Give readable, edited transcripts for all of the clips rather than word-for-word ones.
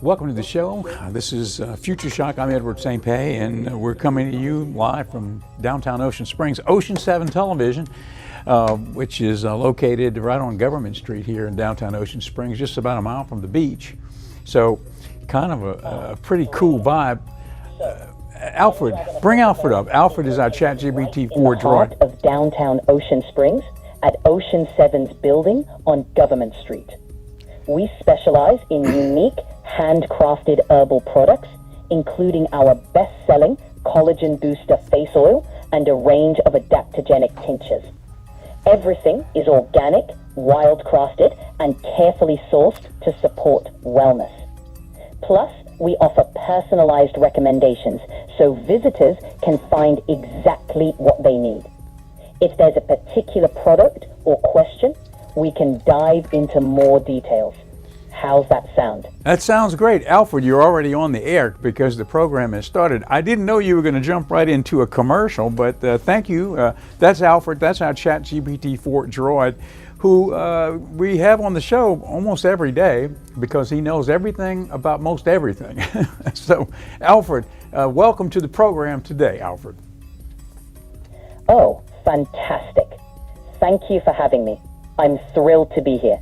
Welcome to the show. This is Future Shock. I'm Edward St. Pé, and we're coming to you live from downtown Ocean Springs. Ocean 7 Television, which is located right on Government Street here in downtown Ocean Springs, just about a mile from the beach. So kind of a pretty cool vibe. Alfred, bring Alfred up. Alfred is our ChatGPT 4 droid. Of downtown Ocean Springs at Ocean 7's building on Government Street. We specialize in unique handcrafted herbal products, including our best-selling collagen booster face oil and a range of adaptogenic tinctures. Everything is organic, wild-crafted, and carefully sourced to support wellness. Plus, we offer personalized recommendations so visitors can find exactly what they need. If there's a particular product or question, we can dive into more details. How's that sound? That sounds great. Alfred, you're already on the air because the program has started. I didn't know you were going to jump right into a commercial, but thank you. That's Alfred. That's our ChatGPT 4 droid, who we have on the show almost every day because he knows everything about most everything. So, Alfred, welcome to the program today, Alfred. Oh, fantastic. Thank you for having me. I'm thrilled to be here.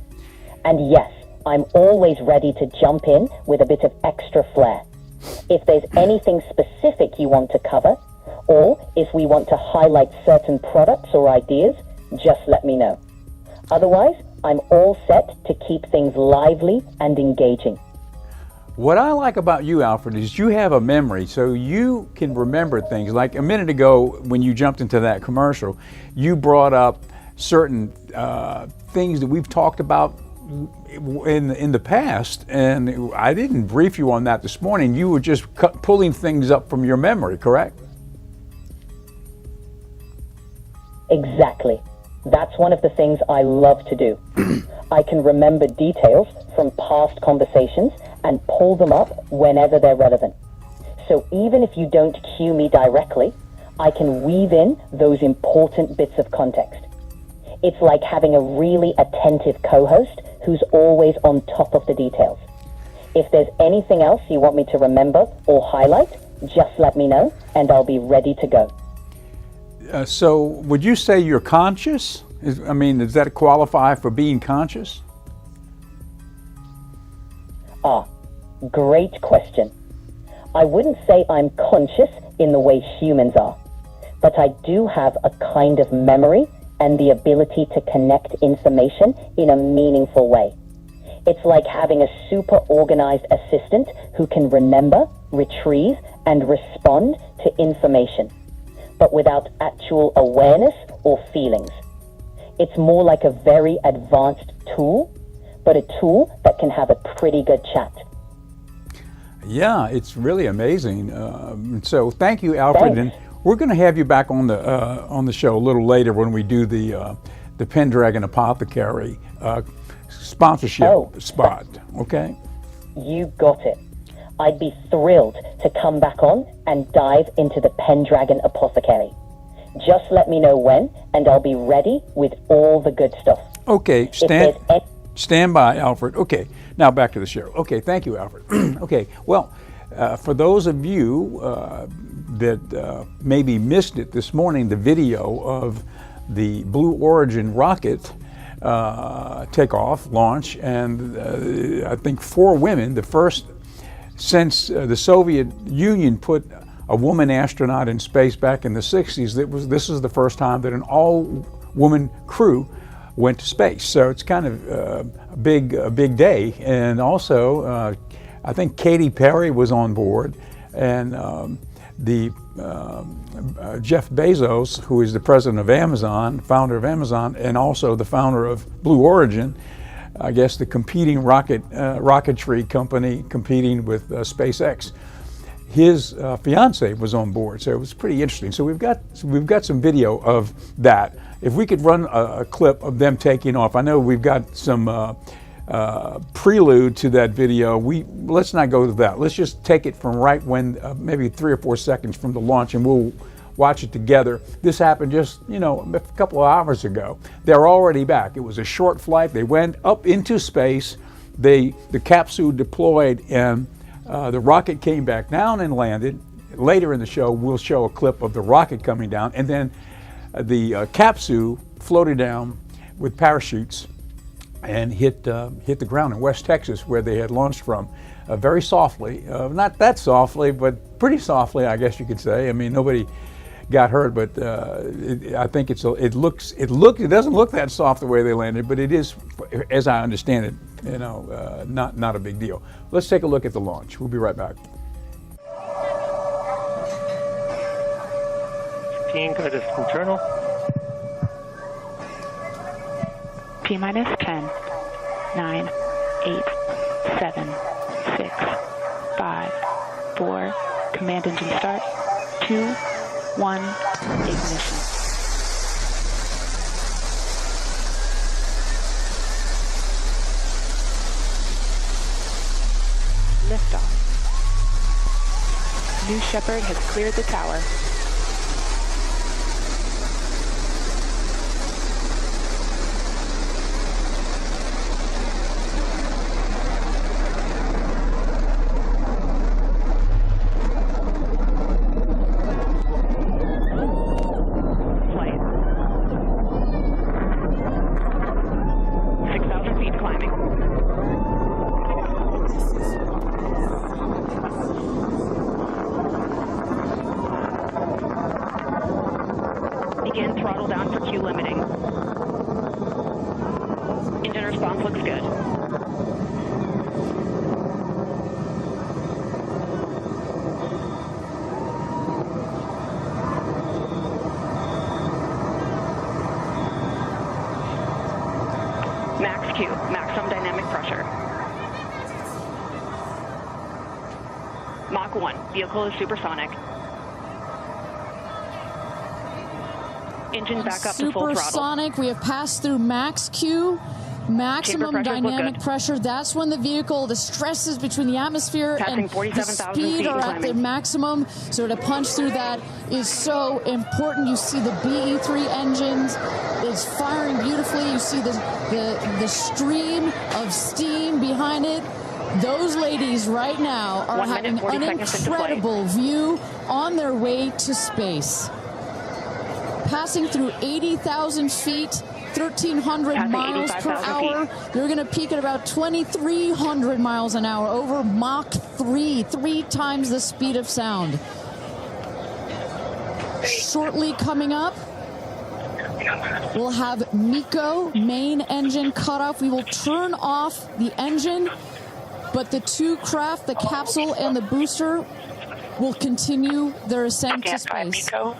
And yes, I'm always ready to jump in with a bit of extra flair. If there's anything specific you want to cover, or if we want to highlight certain products or ideas, just let me know. Otherwise, I'm all set to keep things lively and engaging. What I like about you, Alfred, is you have a memory, so you can remember things. Like a minute ago, when you jumped into that commercial, you brought up certain things that we've talked about in the past, and I didn't brief you on that this morning. You were just pulling things up from your memory, correct? Exactly. That's one of the things I love to do. I can remember details from past conversations and pull them up whenever they're relevant. So even if you don't cue me directly, I can weave in those important bits of context. It's like having a really attentive co-host who's always on top of the details. If there's anything else you want me to remember or highlight, just let me know and I'll be ready to go. So would you say you're conscious? Does that qualify for being conscious? Great question. I wouldn't say I'm conscious in the way humans are, but I do have a kind of memory and the ability to connect information in a meaningful way. It's like having a super organized assistant who can remember, retrieve, and respond to information, but without actual awareness or feelings. It's more like a very advanced tool, but a tool that can have a pretty good chat. Yeah, it's really amazing. So thank you, Alfred. Thanks. And we're going to have you back on the show a little later when we do the Pendragon Apothecary sponsorship spot. Okay? You got it. I'd be thrilled to come back on and dive into the Pendragon Apothecary. Just let me know when, and I'll be ready with all the good stuff. Okay, stand by, Alfred. Okay, now back to the show. Okay, thank you, Alfred. Okay, well, for those of you that maybe missed it this morning, the video of the Blue Origin rocket takeoff, launch, and I think 4 women, the first since the Soviet Union put a woman astronaut in space back in the 60s. This is the first time that an all-woman crew went to space. So it's kind of a big day. And also, I think Katy Perry was on board, and Jeff Bezos, who is the president of Amazon, founder of Amazon, and also the founder of Blue Origin, I guess the competing rocketry company competing with SpaceX. His fiance was on board, so it was pretty interesting. So we've got some video of that. If we could run a clip of them taking off. I know we've got some prelude to that video. Let's not go to that. Let's just take it from right when, maybe 3 or 4 seconds from the launch, and we'll watch it together. This happened just, a couple of hours ago. They're already back. It was a short flight. They went up into space. the capsule deployed and the rocket came back down and landed. Later in the show, we'll show a clip of the rocket coming down, and then the capsule floated down with parachutes and hit the ground in West Texas, where they had launched from, very softly. Not that softly, but pretty softly, I guess you could say. I mean, nobody got hurt, but I think it doesn't look that soft the way they landed, but it is, as I understand it, you know, not a big deal. Let's take a look at the launch. We'll be right back. 15, go to internal. T-minus 10, 9, 8, 7, 6, 5, 4, command engine start, 2, 1, ignition. Liftoff. New Shepard has cleared the tower. Flight. 6,000 feet climbing. Begin throttle down for Q limiting. Engine response looks good. Max Q, maximum dynamic pressure. Mach 1, vehicle is supersonic. Engine back up to full throttle. Supersonic, we have passed through max Q, maximum pressures look dynamic good. pressure. That's when the vehicle, the stresses between the atmosphere Passing and the 47,000 speed feet are and at their climbing. maximum. So to punch through that is so important. You see the BE-3 engines is firing beautifully. You see the stream of steam behind it. Those ladies right now are 1 minute, having 40 an seconds into flight. incredible view on their way to space. Passing through 80,000 feet, 1,300 Passing miles per 85,000 hour. They're going to peak at about 2,300 miles an hour over Mach 3, 3 times the speed of sound. Shortly coming up, we'll have MECO, main engine cutoff. We will turn off the engine, but the two craft, the capsule and the booster, will continue their ascent to space. Stand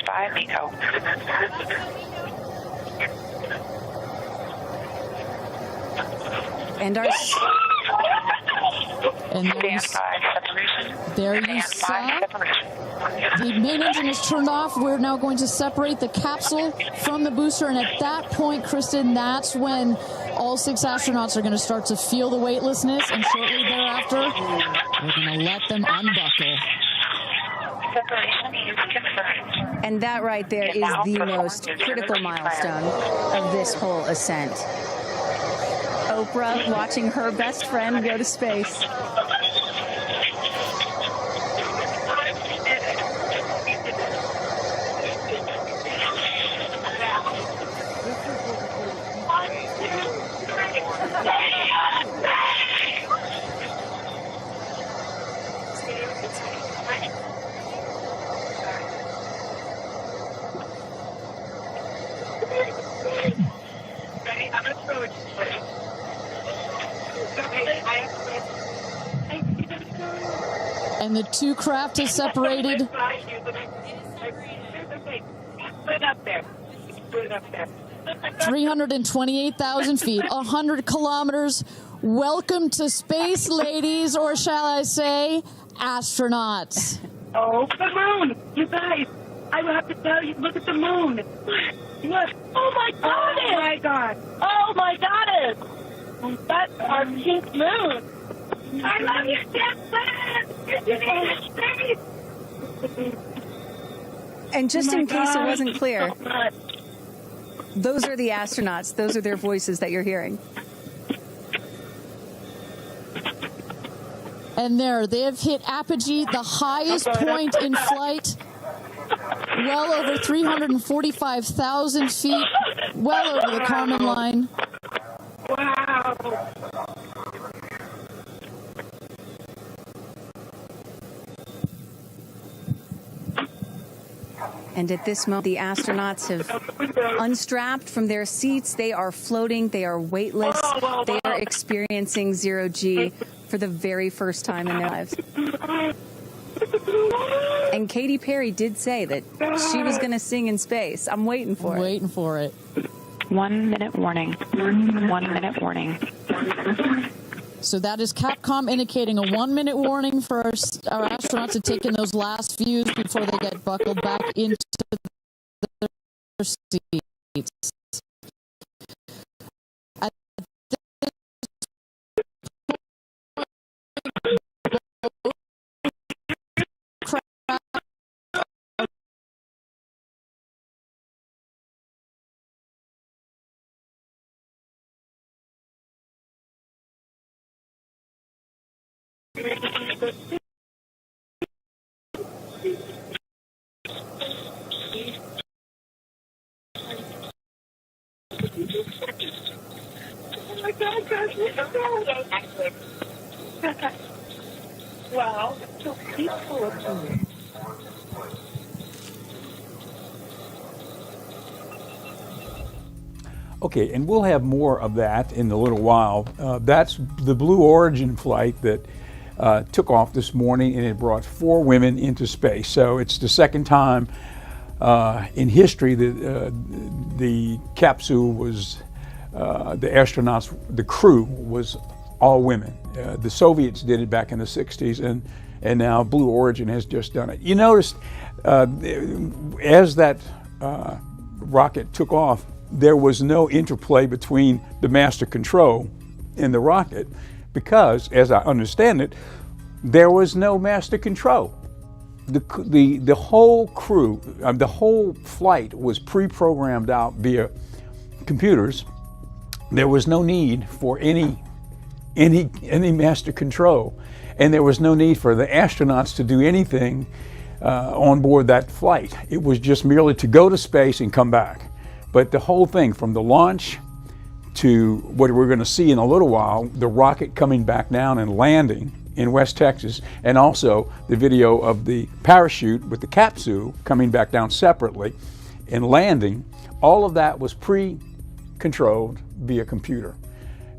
by, MECO. And there you saw the main engine is turned off. We're now going to separate the capsule from the booster, and at that point, Kristen, that's when all 6 astronauts are going to start to feel the weightlessness, and shortly thereafter, we're going to let them unbuckle. And that right there is the most critical milestone of this whole ascent. Oprah watching her best friend go to space. And the two craft is separated. Put it up there. 328,000 feet, 100 kilometers. Welcome to space, ladies, or shall I say, astronauts. Oh, the moon! You guys, I will have to tell you, look at the moon. Look. Oh, my God! Oh, my God! Oh, my goddess! That's our pink moon. I love you, Stephen! You're in space! And just in case it wasn't clear, So much. those are the astronauts. Those are their voices that you're hearing. And there, they have hit apogee, the highest point in flight, well over 345,000 feet, well over the Kármán line. Wow. And at this moment, the astronauts have unstrapped from their seats. They are floating. They are weightless. They are experiencing zero G for the very first time in their lives. And Katy Perry did say that she was going to sing in space. I'm waiting for it. Waiting for it. 1 minute warning. 1 minute warning. So that is Capcom indicating a 1 minute warning for our astronauts to take in those last views before they get buckled back into their seats. At Oh my God, guys, wow, so peaceful up here. Okay, and we'll have more of that in a little while. That's the Blue Origin flight that took off this morning, and it brought 4 women into space. So it's the second time in history that the capsule was, the astronauts, the crew was all women. The Soviets did it back in the 60s, and now Blue Origin has just done it. You noticed as that rocket took off, there was no interplay between the master control and the rocket because, as I understand it, there was no master control. The whole crew, the whole flight was pre-programmed out via computers. There was no need for any master control, and there was no need for the astronauts to do anything on board that flight. It was just merely to go to space and come back. But the whole thing, from the launch to what we're going to see in a little while, the rocket coming back down and landing in West Texas, and also the video of the parachute with the capsule coming back down separately and landing, all of that was pre-controlled via computer.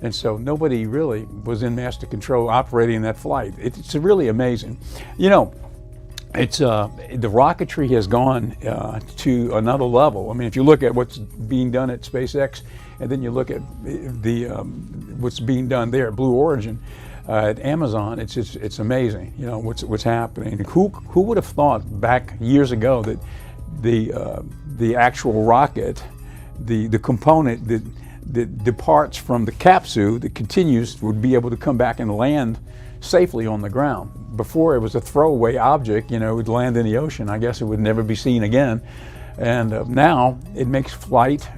And so nobody really was in master control operating that flight. It's really amazing. You know, it's the rocketry has gone to another level. I mean, if you look at what's being done at SpaceX, and then you look at the what's being done there at Blue Origin, at Amazon, it's amazing. You know what's happening. Who would have thought back years ago that the actual rocket, the component that departs from the capsule that continues would be able to come back and land safely on the ground. Before, it was a throwaway object, you know, it would land in the ocean. I guess it would never be seen again. And now it makes flight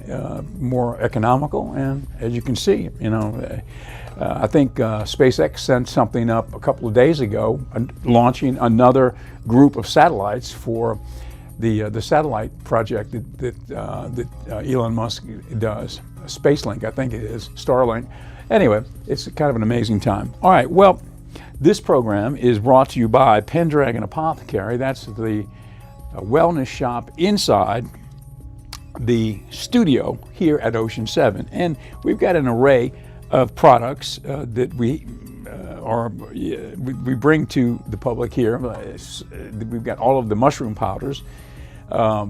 more economical, and as you can see, you know, I think SpaceX sent something up a couple of days ago, launching another group of satellites for the satellite project that Elon Musk does, Spacelink, I think it is, Starlink. Anyway, it's kind of an amazing time. All right, well, this program is brought to you by Pendragon Apothecary. That's the wellness shop inside the studio here at Ocean 7. And we've got an array of products that we bring to the public here. We've got all of the mushroom powders.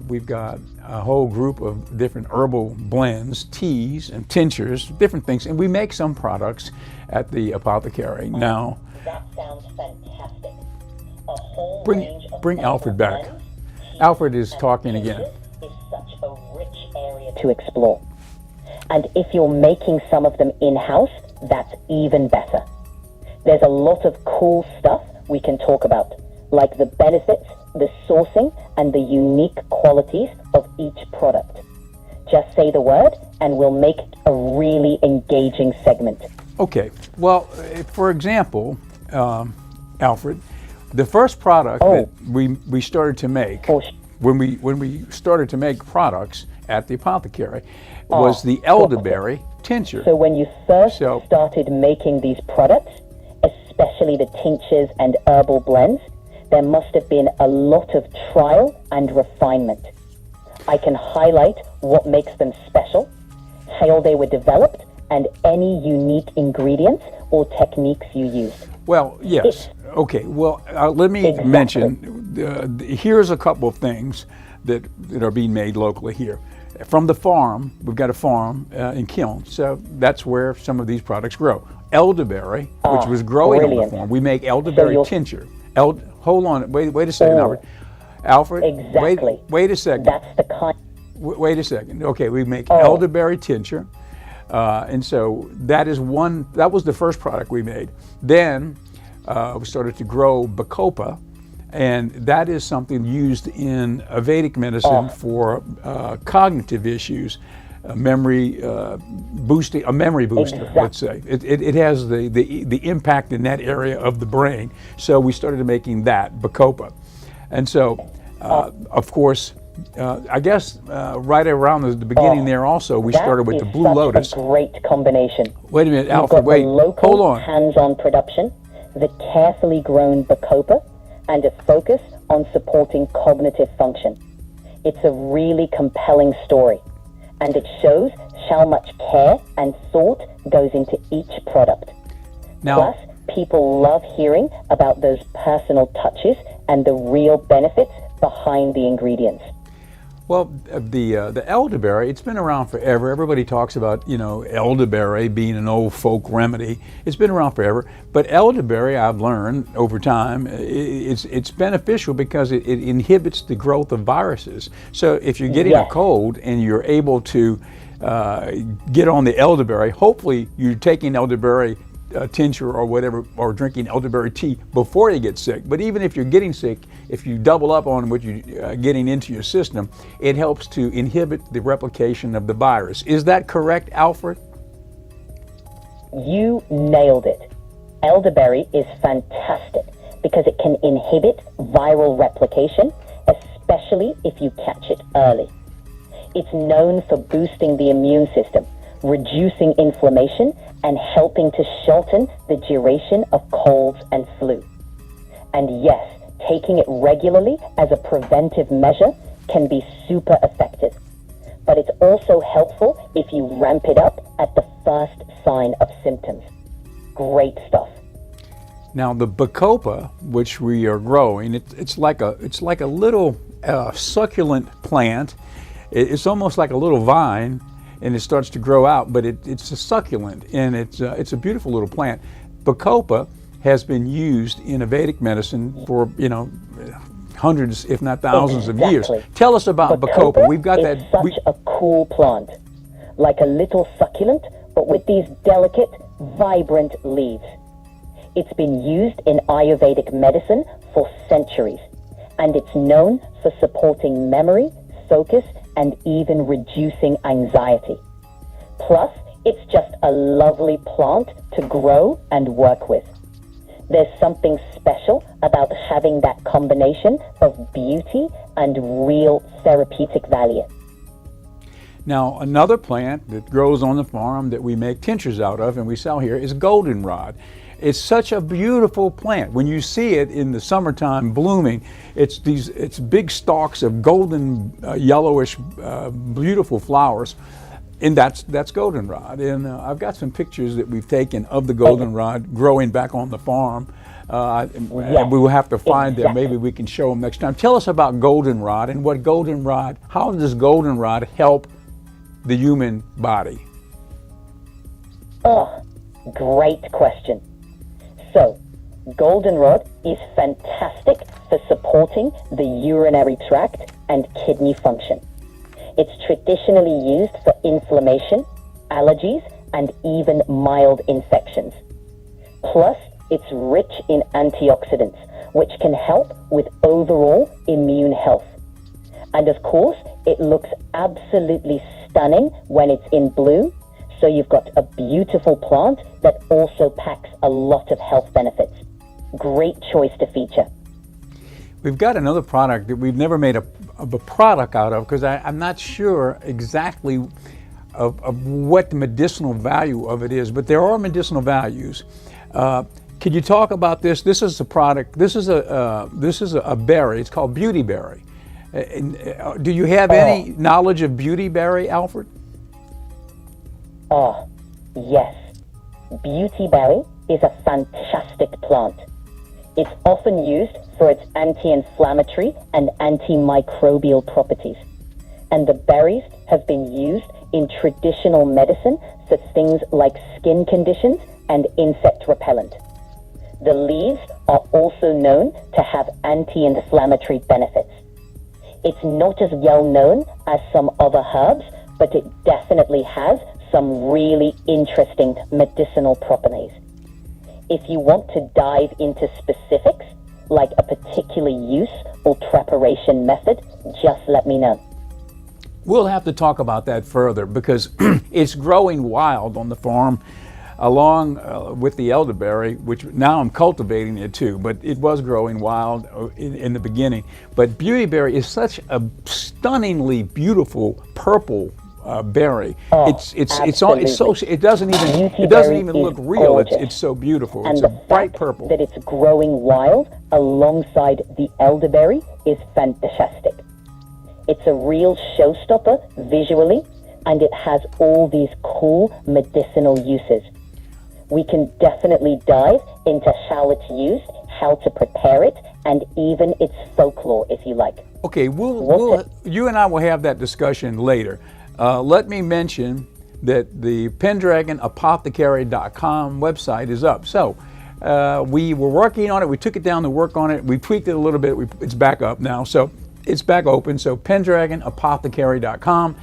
We've got a whole group of different herbal blends, teas and tinctures, different things. And we make some products at the apothecary. Now, That sounds fantastic. A whole range of bring Alfred back. Alfred is talking again. This is such a rich area to explore. And if you're making some of them in-house, that's even better. There's a lot of cool stuff we can talk about, like the benefits, the sourcing, and the unique qualities of each product. Just say the word, and we'll make it a really engaging segment. Okay, well, for example, Alfred. The first product that we started to make For sh- when we started to make products at the apothecary was the elderberry tincture. So when you first So- started making these products, especially the tinctures and herbal blends, there must have been a lot of trial and refinement. I can highlight what makes them special, how they were developed, and any unique ingredients or techniques you used. Well, yes. Okay. Well, let me Exactly. mention. Here's a couple of things that are being made locally here. From the farm, we've got a farm in Kiln, so that's where some of these products grow. Elderberry, which was growing on brilliant. the farm, we make elderberry you'll- tincture. Hold on, wait a second, Oh. Alfred. Alfred, Exactly. wait a second. That's the kind. Wait a second. Okay, we make elderberry tincture, and so that is one. That was the first product we made. Then we started to grow bacopa, and that is something used in Vedic medicine for cognitive issues, memory boosting, a memory booster. Let's say it has the impact in that area of the brain. So we started making that bacopa, and so of course. I guess right around the beginning there also, we started with the That is Blue such Lotus. a great combination. Wait a minute, You've Alfred, got wait, the local, hold on. hands-on production, the carefully grown bacopa, and a focus on supporting cognitive function. It's a really compelling story, and it shows how much care and thought goes into each product. Now, Plus, people love hearing about those personal touches and the real benefits behind the ingredients. well, the elderberry, it's been around forever. Everybody talks about, elderberry being an old folk remedy. It's been around forever. But elderberry, I've learned over time, it's beneficial because it inhibits the growth of viruses. So if you're getting a Yes. cold and you're able to get on the elderberry, hopefully you're taking elderberry tincture or whatever, or drinking elderberry tea before you get sick. But even if you're getting sick, if you double up on what you're getting into your system, it helps to inhibit the replication of the virus. Is that correct, Alfred? You nailed it. Elderberry is fantastic because it can inhibit viral replication, especially if you catch it early. It's known for boosting the immune system, reducing inflammation, and helping to shorten the duration of colds and flu. And yes, taking it regularly as a preventive measure can be super effective. But it's also helpful if you ramp it up at the first sign of symptoms. Great stuff. Now the bacopa, which we are growing, it's like a little succulent plant. It's almost like a little vine, and it starts to grow out. But it's a succulent, and it's a beautiful little plant. Bacopa has been used in Vedic medicine for hundreds, if not thousands of years. Exactly. Tell us about bacopa. We've got is that. such a cool plant, like a little succulent, but with these delicate, vibrant leaves. It's been used in Ayurvedic medicine for centuries, and it's known for supporting memory, focus, and even reducing anxiety. Plus, it's just a lovely plant to grow and work with. There's something special about having that combination of beauty and real therapeutic value. Now, another plant that grows on the farm that we make tinctures out of and we sell here is goldenrod. It's such a beautiful plant. When you see it in the summertime blooming, it's big stalks of golden, yellowish, beautiful flowers. And that's goldenrod. And I've got some pictures that we've taken of the goldenrod growing back on the farm. And we will have to find them. Maybe we can show them next time. Tell us about goldenrod and how does goldenrod help the human body? Oh, great question. So, goldenrod is fantastic for supporting the urinary tract and kidney function. It's traditionally used for inflammation, allergies, and even mild infections. Plus, it's rich in antioxidants, which can help with overall immune health. And of course, it looks absolutely stunning when it's in bloom, so you've got a beautiful plant that also packs a lot of health benefits. Great choice to feature. We've got another product that we've never made a product out of because I'm not sure exactly of what the medicinal value of it is, but there are medicinal values. Could you talk about this? This is a product. This is a berry. It's called beauty berry. Do you have any knowledge of beauty berry, Alfred? Yes. Beauty berry is a fantastic plant. It's often used for its anti-inflammatory and antimicrobial properties. And the berries have been used in traditional medicine for things like skin conditions and insect repellent. The leaves are also known to have anti-inflammatory benefits. It's not as well known as some other herbs, but it definitely has some really interesting medicinal properties. If you want to dive into specifics, like a particular use or preparation method, just let me know. We'll have to talk about that further because it's growing wild on the farm along with the elderberry, which now I'm cultivating it too, but it was growing wild in the beginning. But beautyberry is such a stunningly beautiful purple berry. It doesn't even look real. It's so beautiful. And it's a the bright fact purple. that it's growing wild alongside the elderberry is fantastic. It's a real showstopper visually, and it has all these cool medicinal uses. We can definitely dive into how it's used, how to prepare it, and even its folklore, if you like. Okay, you and I will have that discussion later. Let me mention that the PendragonApothecary.com website is up. So we were working on it. We took it down to work on it. We tweaked it a little bit. It's back up now. So it's back open. So PendragonApothecary.com.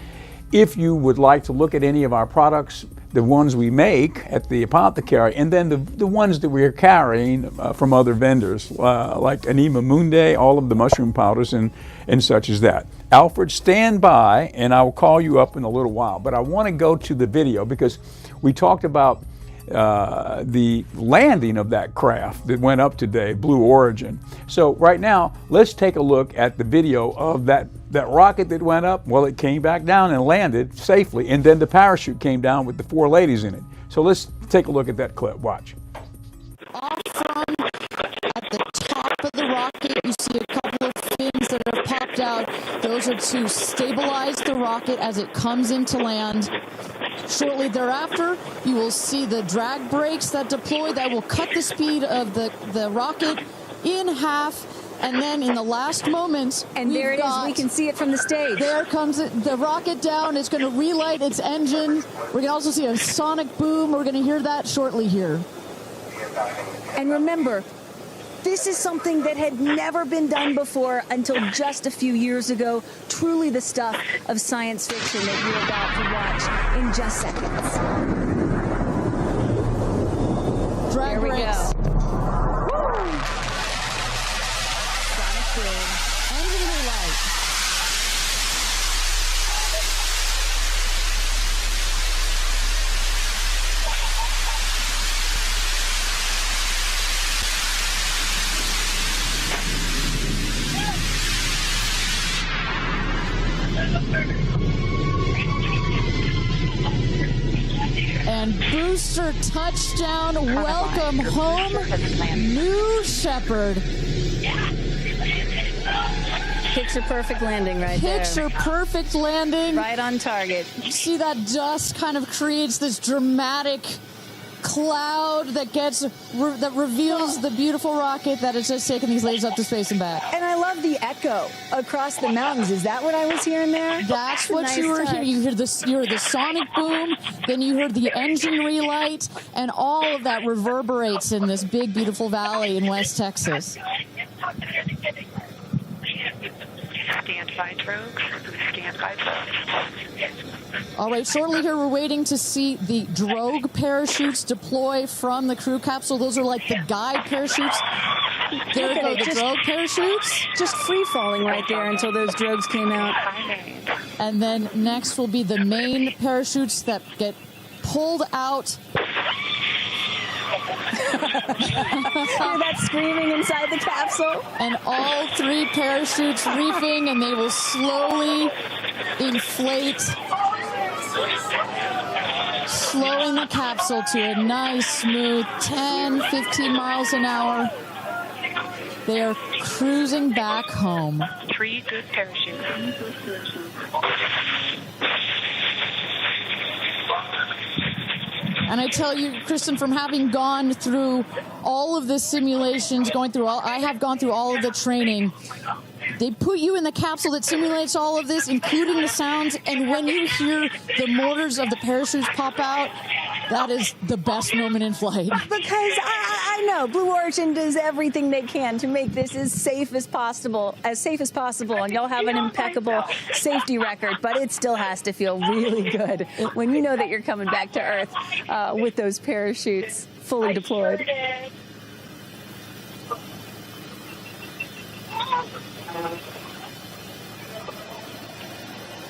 If you would like to look at any of our products, the ones we make at the apothecary, and then the ones that we're carrying from other vendors, like Anima Mundi, all of the mushroom powders and such as that. Alfred, stand by, and I will call you up in a little while. But I want to go to the video because we talked about the landing of that craft that went up today, Blue Origin. So right now, let's take a look at the video of that rocket that went up. Well, it came back down and landed safely, and then the parachute came down with the 4 ladies in it. So let's take a look at that clip. Watch. Off from at the top of the rocket, you see a couple of fins that have popped out. Those are to stabilize the rocket as it comes into land. Shortly thereafter, you will see the drag brakes that deploy that will cut the speed of the rocket in half. And then in the last moment, and there it is. We can see it from the stage. There comes the rocket down. It's going to relight its engine. We're going to also see a sonic boom. We're going to hear that shortly here. And remember, this is something that had never been done before until just a few years ago. Truly the stuff of science fiction that you're about to watch in just seconds. Drag there we brakes. go. Sonic boom. Engine relight. And booster touchdown, welcome home, New Shepard. Picture perfect landing right there. Picture perfect landing. Right on target. See that dust kind of creates this dramatic cloud that reveals the beautiful rocket that has just taken these ladies up to space and back. And I love the echo across the mountains. Is that what I was hearing there? That's what nice you were touch. hearing. You heard the sonic boom, then you heard the engine relight, and all of that reverberates in this big, beautiful valley in West Texas. Stand by, Drogue. Stand by, Drogue. All right, shortly here we're waiting to see the Drogue parachutes deploy from the crew capsule. Those are like the guide parachutes. There go the Drogue parachutes. Just free falling right there until those drogues came out. And then next will be the main parachutes that get pulled out Hear that screaming inside the capsule? And all 3 parachutes reefing, and they will slowly inflate, slowing the capsule to a nice, smooth 10, 15 miles an hour. They are cruising back home. 3 good parachutes. And I tell you, Kristen, from having gone through all of the simulations, I have gone through all of the training. They put you in the capsule that simulates all of this, including the sounds, and when you hear the motors of the parachutes pop out, that is the best moment in flight. Because I know Blue Origin does everything they can to make this as safe as possible, and you'll have an impeccable safety record, but it still has to feel really good when you know that you're coming back to Earth with those parachutes fully deployed.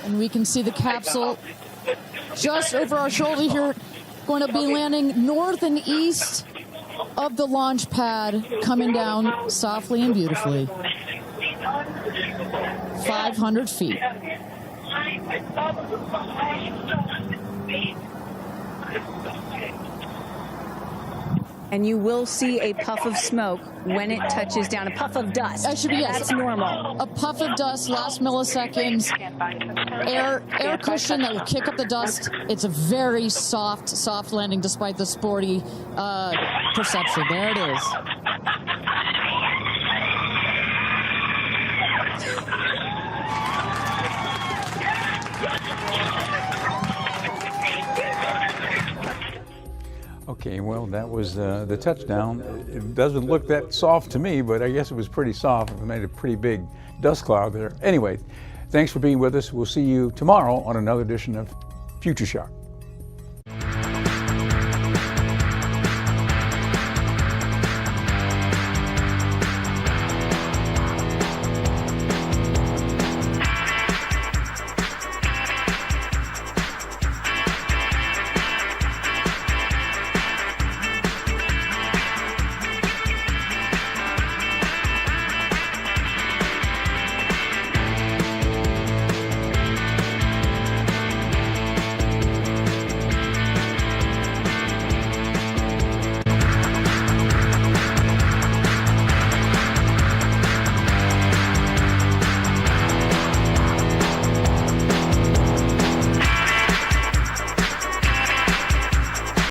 And we can see the capsule just over our shoulder here, going to be landing north and east of the launch pad, coming down softly and beautifully. 500 feet. And you will see a puff of smoke when it touches down, a puff of dust. That should be, yes. That's normal. A puff of dust, last milliseconds, air cushion that will kick up the dust. It's a very soft landing despite the sporty perception. There it is. Okay, well, that was the touchdown. It doesn't look that soft to me, but I guess it was pretty soft. It made a pretty big dust cloud there. Anyway, thanks for being with us. We'll see you tomorrow on another edition of Future Shock.